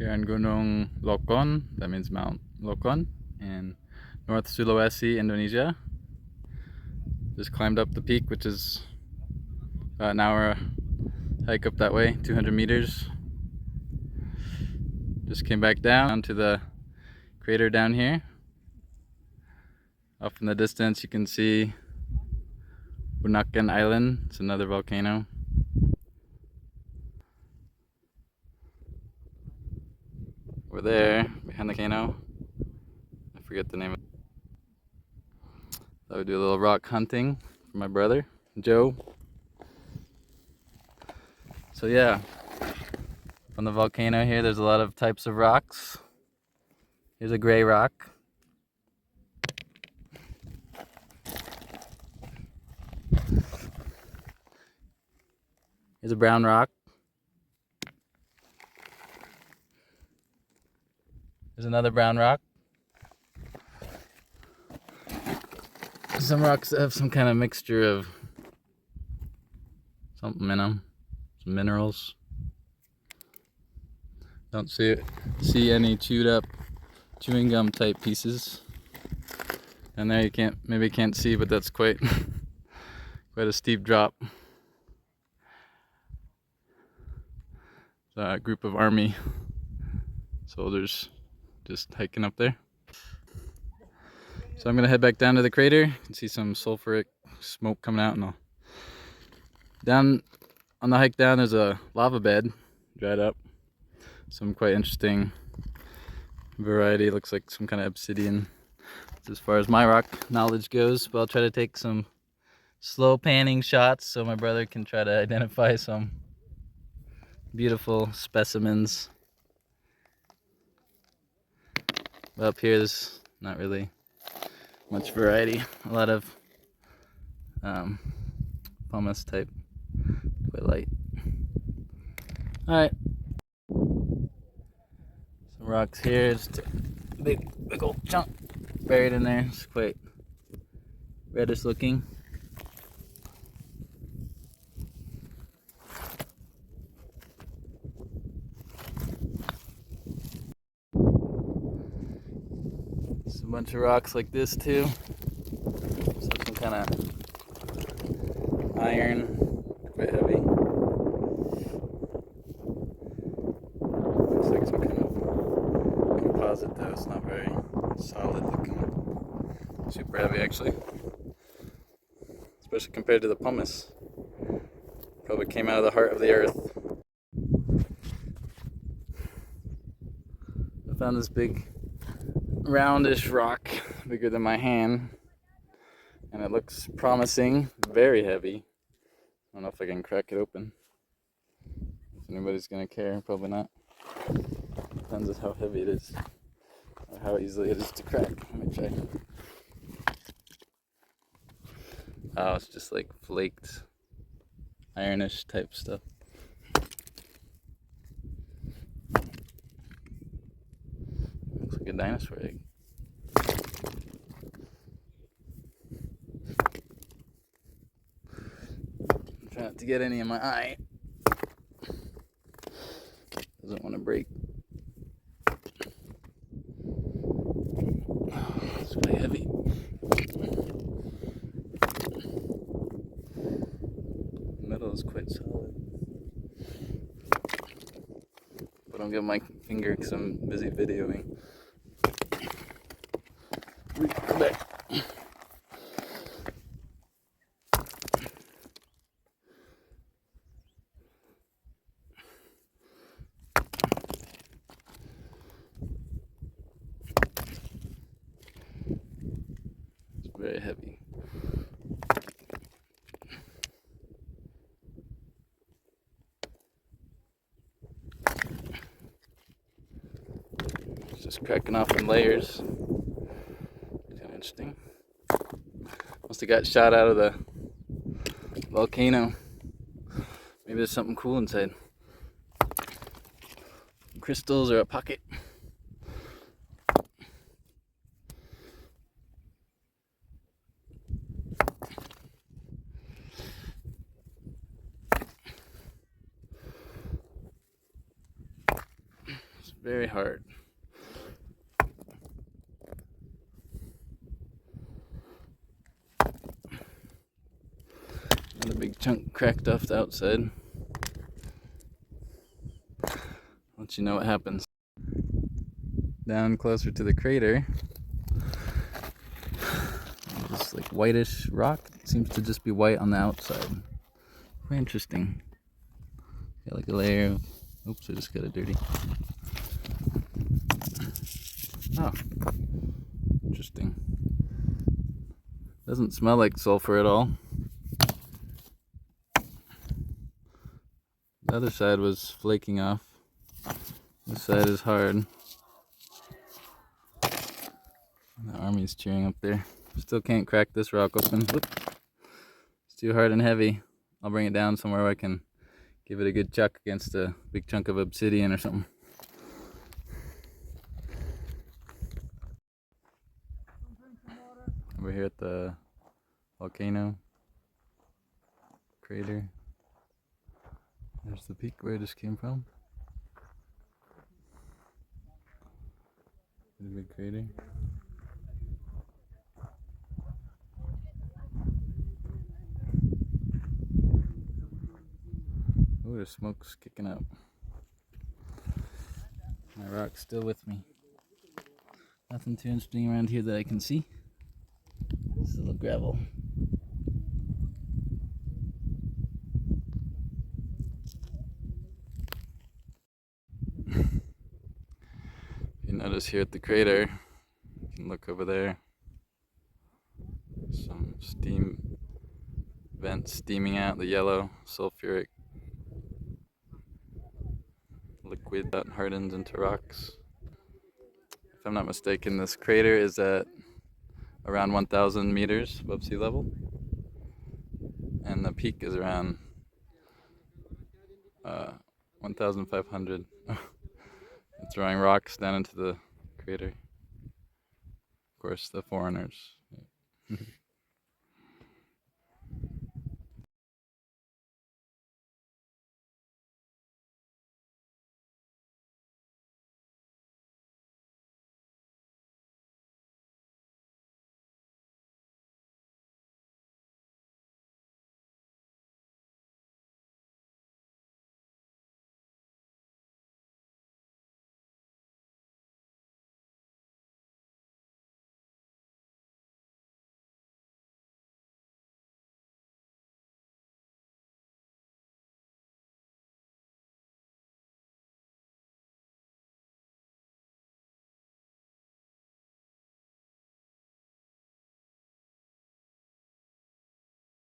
Here in Gunung Lokon, that means Mount Lokon, in North Sulawesi, Indonesia. Just climbed up the peak, which is about an hour hike up that way, 200 meters. Just came back down to the crater down here. Off in the distance you can see Bunaken Island. It's another volcano. We're there, behind the volcano. I forget the name of it. I would do a little rock hunting for my brother, Joe. So yeah, on the volcano here there's a lot of types of rocks. Here's a gray rock. Here's a brown rock. There's another brown rock. Some rocks have some kind of mixture of something in them, some minerals. Don't see any chewed up chewing gum type pieces. And there you maybe can't see, but that's quite a steep drop. It's a group of army soldiers just hiking up there. So I'm gonna head back down to the crater. You can see some sulfuric smoke coming out, and down on the hike down there's a lava bed, dried up. Some quite interesting variety. It looks like some kind of obsidian. That's as far as my rock knowledge goes, but I'll try to take some slow panning shots so my brother can try to identify some beautiful specimens. But up here there's not really much variety. A lot of pumice type, quite light. Alright. Some rocks here, just a big old chunk buried in there. It's quite reddish looking. There's a bunch of rocks like this too. So some kind of iron, quite heavy. Looks like some kind of composite though. It's not very solid looking. Super heavy actually, especially compared to the pumice. Probably came out of the heart of the earth. I found this big roundish rock, bigger than my hand, and it looks promising. Very heavy. I don't know if I can crack it open. If anybody's gonna care, probably not. Depends on how heavy it is, or how easily it is to crack. Let me try. Oh, it's just like flaked, ironish type stuff. Looks like a dinosaur egg. I'm trying not to get any in my eye. Doesn't want to break. It's really heavy. The metal is quite solid. But don't get my finger because I'm busy videoing. Come back. It's very heavy. It's just cracking off in layers. Kind of interesting. Must have got shot out of the volcano. Maybe there's something cool inside. Crystals or a pocket. very hard. And a big chunk cracked off the outside. Let you know what happens. Down closer to the crater, just like whitish rock. It seems to just be white on the outside. Quite interesting. Got like a layer of, oops, I just got it dirty. Oh, interesting. Doesn't smell like sulfur at all. The other side was flaking off. This side is hard. The army's cheering up there. Still can't crack this rock open. Whoop. It's too hard and heavy. I'll bring it down somewhere where I can give it a good chuck against a big chunk of obsidian or something. We're here at the volcano crater. There's the peak where I just came from. The big crater. Oh, the smoke's kicking up. My rock's still with me. Nothing too interesting around here that I can see. Just a little gravel. You notice here at the crater, you can look over there. Some steam vents steaming out the yellow sulfuric liquid that hardens into rocks. If I'm not mistaken, this crater is at around 1,000 meters above sea level, and the peak is around 1,500. It's throwing rocks down into the crater. Of course, the foreigners.